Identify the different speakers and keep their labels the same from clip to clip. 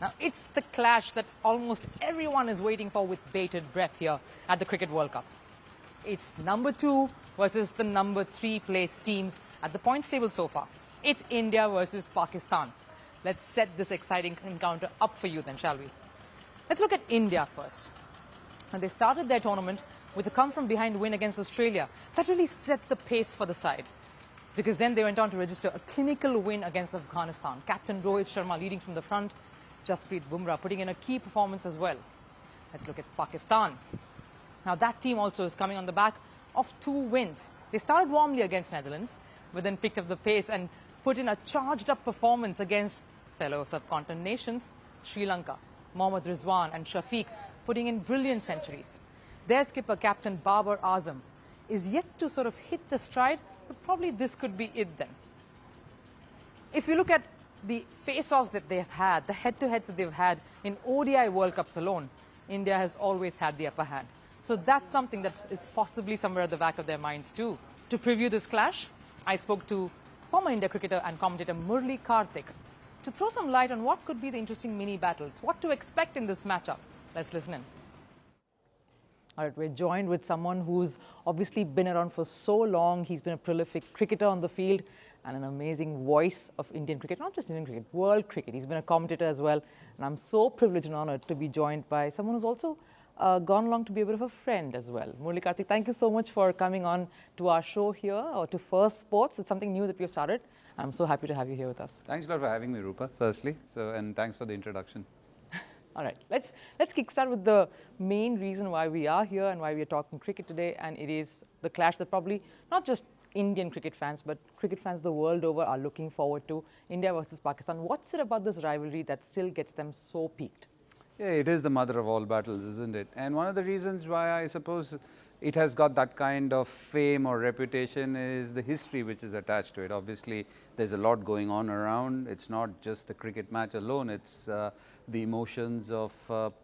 Speaker 1: Now, it's the clash that almost everyone is waiting for with bated breath here at the Cricket World Cup. It's number 2 versus the number 3 place teams at the points table so far. It's India versus Pakistan. Let's set this exciting encounter up for you then, shall we? Let's look at India first. And they started their tournament with a come-from-behind win against Australia. That really set the pace for the side. Because then they went on to register a clinical win against Afghanistan. Captain Rohit Sharma leading from the front, Jasprit Bumrah putting in a key performance as well. Let's look at Pakistan. Now that team also is coming on the back of 2 wins. They started warmly against Netherlands, but then picked up the pace and put in a charged-up performance against fellow subcontinent nations, Sri Lanka. Mohammad Rizwan and Shafiq putting in brilliant centuries. Their skipper, Captain Babar Azam, is yet to sort of hit the stride, but probably this could be it then. If you look at the face-offs that they've had, the head-to-heads that they've had in ODI World Cups alone, India has always had the upper hand. So that's something that is possibly somewhere at the back of their minds too. To preview this clash, I spoke to former India cricketer and commentator Murali Kartik to throw some light on what could be the interesting mini battles, what to expect in this matchup. Let's listen in. All right, we're joined with someone who's obviously been around for so long. He's been a prolific cricketer on the field and an amazing voice of Indian cricket, not just Indian cricket, world cricket. He's been a commentator as well. And I'm so privileged and honored to be joined by someone who's also gone along to be a bit of a friend as well. Murali Kartik, thank you so much for coming on to our show here, or to Firstpost. It's something new that we've started. I'm so happy to have you here with us.
Speaker 2: Thanks a lot for having me, Rupa, firstly. And thanks for the introduction.
Speaker 1: All right, let's kickstart with the main reason why we are here and why we are talking cricket today, and it is the clash that probably not just Indian cricket fans, but cricket fans the world over are looking forward to, India versus Pakistan. What's it about this rivalry that still gets them so peaked?
Speaker 2: Yeah, it is the mother of all battles, isn't it? And one of the reasons why I suppose it has got that kind of fame or reputation is the history which is attached to it. Obviously, there's a lot going on around. It's not just a cricket match alone. It's the emotions of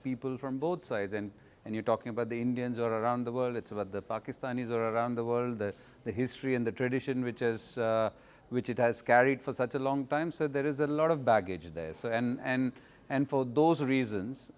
Speaker 2: people from both sides. And you're talking about the Indians who are around the world. It's about the Pakistanis who are around the world, the history and the tradition which it has carried for such a long time. So there is a lot of baggage there. So and for those reasons,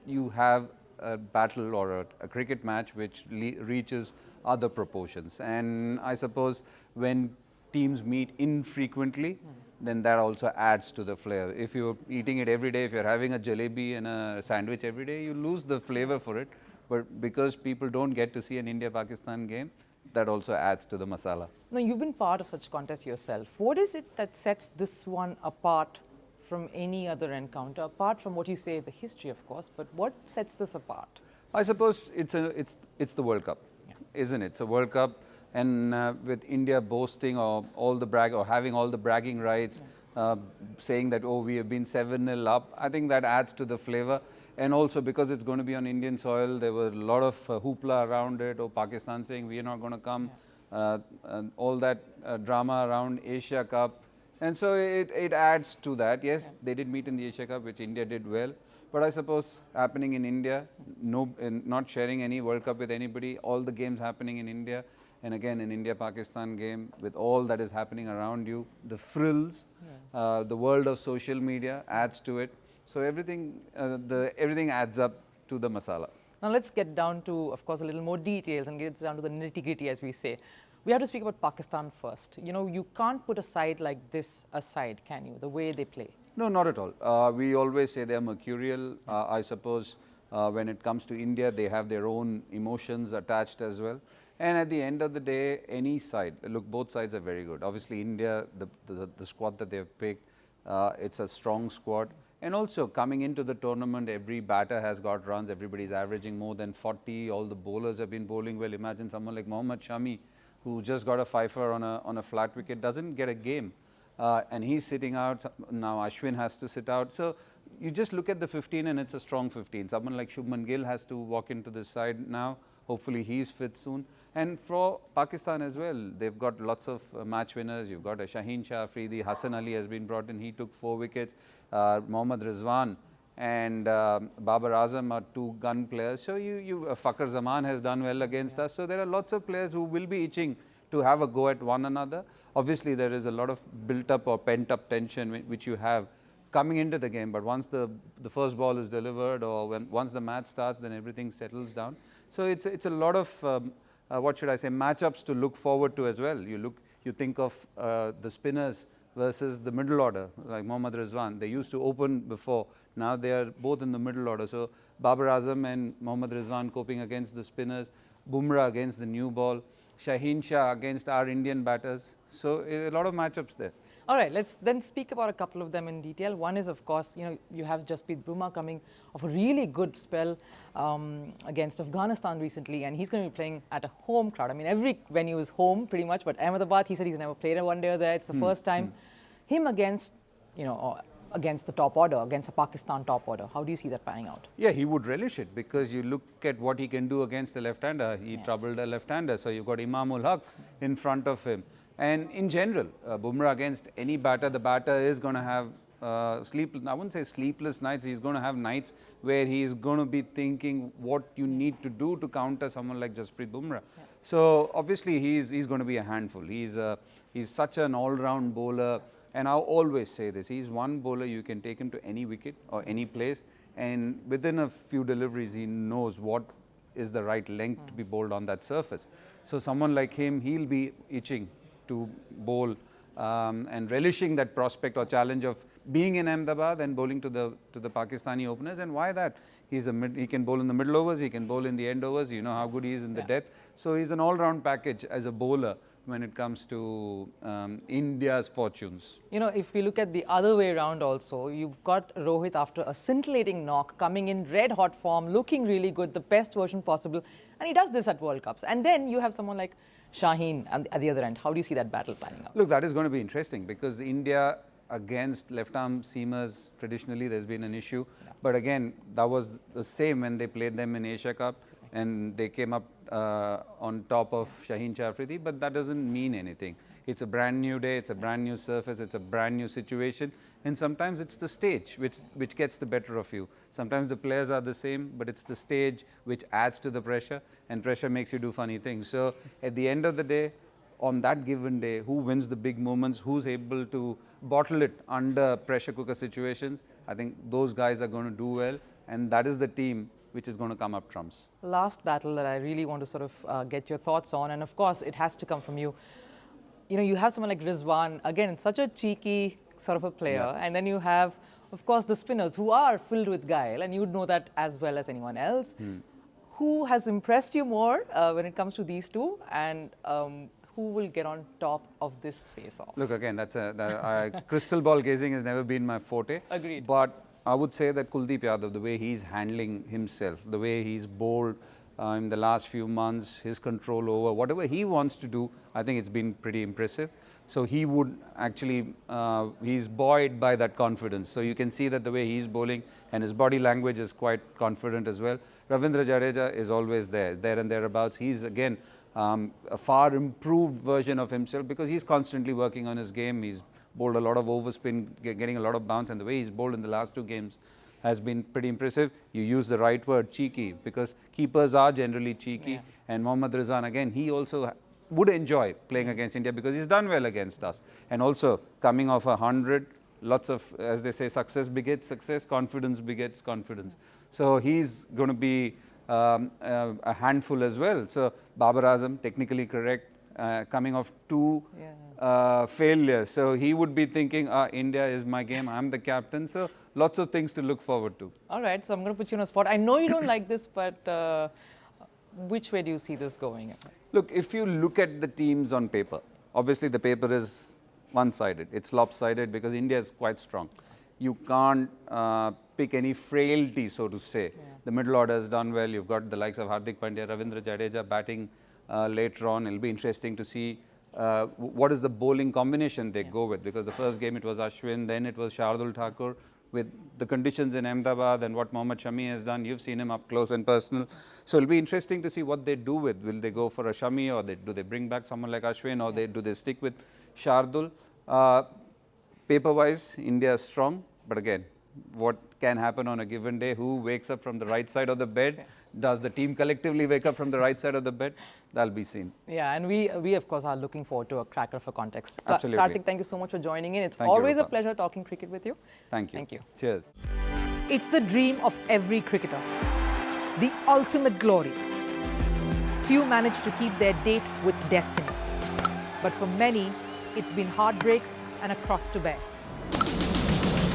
Speaker 2: you have a battle or a cricket match which reaches other proportions. And I suppose when teams meet infrequently, then that also adds to the flair. If you're eating it every day, if you're having a jalebi and a sandwich every day, you lose the flavor for it. But because people don't get to see an India-Pakistan game, that also adds to the masala.
Speaker 1: Now, you've been part of such contests yourself. What is it that sets this one apart from any other encounter, apart from what you say, the history, of course, but what sets this apart?
Speaker 2: I suppose it's the World Cup, isn't it? It's a World Cup, and with India boasting or having all the bragging rights, saying that, oh, we have been 7-0 up, I think that adds to the flavor. And also because it's going to be on Indian soil, there were a lot of hoopla around it, or Pakistan saying we are not going to come, and all that drama around Asia Cup. And so it adds to that. Yes, they did meet in the Asia Cup, which India did well. But I suppose happening in India, not sharing any World Cup with anybody, all the games happening in India, and again an India-Pakistan game with all that is happening around you, the frills, the world of social media adds to it. So everything adds up to the masala.
Speaker 1: Now let's get down to, of course, a little more details and get down to the nitty-gritty, as we say. We have to speak about Pakistan first. You know, you can't put a side like this aside, can you, the way they play?
Speaker 2: No, not at all. We always say they are mercurial. I suppose when it comes to India, they have their own emotions attached as well. And at the end of the day, any side, look, both sides are very good. Obviously, India, the squad that they've picked, it's a strong squad. And also, coming into the tournament, every batter has got runs. Everybody's averaging more than 40. All the bowlers have been bowling well. Imagine someone like Mohammad Shami, who just got a fifer on a flat wicket, doesn't get a game. And he's sitting out. Now Ashwin has to sit out. So you just look at the 15 and it's a strong 15. Someone like Shubman Gill has to walk into this side now. Hopefully he's fit soon. And for Pakistan as well, they've got lots of match winners. You've got a Shaheen Shah Afridi. Hassan Ali has been brought in. He took 4 wickets. Mohammad Rizwan and Babar Azam are 2 gun players. So Fakhar Zaman has done well against us. So there are lots of players who will be itching to have a go at one another. Obviously, there is a lot of built up or pent up tension which you have coming into the game, but once the first ball is delivered or once the match starts, then everything settles down. So it's a lot of what should I say, matchups to look forward to as well. You think of the spinners versus the middle order, like Mohammad Rizwan. They used to open before. Now they are both in the middle order. So Babar Azam and Mohammad Rizwan coping against the spinners, Bumrah against the new ball, Shaheen Shah against our Indian batters. So a lot of matchups there.
Speaker 1: All right, let's then speak about a couple of them in detail. One is, of course, you have Jasprit Bumrah coming off a really good spell against Afghanistan recently, and he's going to be playing at a home crowd. I mean, every venue is home pretty much, but Ahmedabad, he said he's never played a one-day there. It's the first time. Him against, against the top order, against the Pakistan top order. How do you see that panning out?
Speaker 2: Yeah, he would relish it because you look at what he can do against a left-hander. He troubled a left-hander, so you've got Imamul Haq in front of him. And in general, Bumrah against any batter, the batter is going to have I wouldn't say sleepless nights. He's going to have nights where he's going to be thinking what you need to do to counter someone like Jasprit Bumrah. Yeah. So obviously he's going to be a handful. He's such an all-round bowler, and I'll always say this: he's one bowler you can take him to any wicket or any place, and within a few deliveries he knows what is the right length to be bowled on that surface. So someone like him, he'll be itching to bowl and relishing that prospect or challenge of being in Ahmedabad and bowling to the Pakistani openers. And why that? He can bowl in the middle overs, he can bowl in the end overs. You know how good he is in the depth. So he's an all-round package as a bowler when it comes to India's fortunes.
Speaker 1: If we look at the other way around also, you've got Rohit after a scintillating knock, coming in red-hot form, looking really good, the best version possible, and he does this at World Cups. And then you have someone like Shaheen at the other end. How do you see that battle panning out?
Speaker 2: Look, that is going to be interesting because India against left-arm seamers, traditionally there's been an issue. Yeah. But again, that was the same when they played them in Asia Cup and they came up on top of Shaheen Shah Afridi, but that doesn't mean anything. It's a brand new day, it's a brand new surface, it's a brand new situation, and sometimes it's the stage which gets the better of you. Sometimes the players are the same, but it's the stage which adds to the pressure, and pressure makes you do funny things. So at the end of the day, on that given day, who wins the big moments, who's able to bottle it under pressure cooker situations, I think those guys are going to do well, and that is the team which is going to come up trumps.
Speaker 1: Last battle that I really want to sort of get your thoughts on, and of course it has to come from you. You have someone like Rizwan, again, such a cheeky sort of a player, and then you have, of course, the spinners who are filled with guile, and you'd know that as well as anyone else. Who has impressed you more when it comes to these two, and who will get on top of this face-off?
Speaker 2: Look, again, crystal ball gazing has never been my forte.
Speaker 1: Agreed.
Speaker 2: But I would say that Kuldeep Yadav, the way he's handling himself, the way he's bowled in the last few months, his control over whatever he wants to do, I think it's been pretty impressive. So he would actually, he's buoyed by that confidence. So you can see that the way he's bowling and his body language is quite confident as well. Ravindra Jadeja is always there and thereabouts. He's again a far improved version of himself because he's constantly working on his game. He's bowled a lot of overspin, getting a lot of bounce, and the way he's bowled in the last two games has been pretty impressive. You use the right word, cheeky, because keepers are generally cheeky. And Mohammad Rizwan, again, he also would enjoy playing against India because he's done well against us. And also, coming off 100, lots of, as they say, success begets success, confidence begets confidence. So he's going to be a handful as well. So Babar Azam, technically correct, coming off two failures. So he would be thinking, India is my game, I'm the captain. So lots of things to look forward to.
Speaker 1: All right, so I'm going to put you on a spot. I know you don't like this, but which way do you see this going?
Speaker 2: Look, if you look at the teams on paper, obviously the paper is one-sided. It's lopsided because India is quite strong. You can't pick any frailty, so to say. The middle order has done well. You've got the likes of Hardik Pandya, Ravindra Jadeja batting later on. It'll be interesting to see what is the bowling combination they go with, because the first game it was Ashwin, then it was Shardul Thakur. With the conditions in Ahmedabad and what Mohammad Shami has done, you've seen him up close and personal. So it'll be interesting to see what they do with. Will they go for a Shami, or do they bring back someone like Ashwin, or do they stick with Shardul? Paper-wise, India is strong, but again, what can happen on a given day? Who wakes up from the right side of the bed? Does the team collectively wake up from the right side of the bed? That'll be seen.
Speaker 1: Yeah, and we of course are looking forward to a cracker for context.
Speaker 2: Absolutely.
Speaker 1: Kartik, thank you so much for joining in. It's
Speaker 2: Thank you,
Speaker 1: always a
Speaker 2: Rupha.
Speaker 1: pleasure talking cricket with you.
Speaker 2: Thank you.
Speaker 1: Thank you.
Speaker 2: Cheers.
Speaker 1: It's the dream of every cricketer, the ultimate glory. Few manage to keep their date with destiny. But for many, it's been heartbreaks and a cross to bear.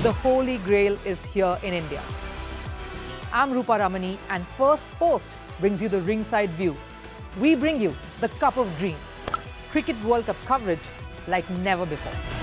Speaker 1: The Holy Grail is here in India. I'm Rupha Ramani, and Firstpost brings you the ringside view. We bring you the Cup of Dreams. Cricket World Cup coverage like never before.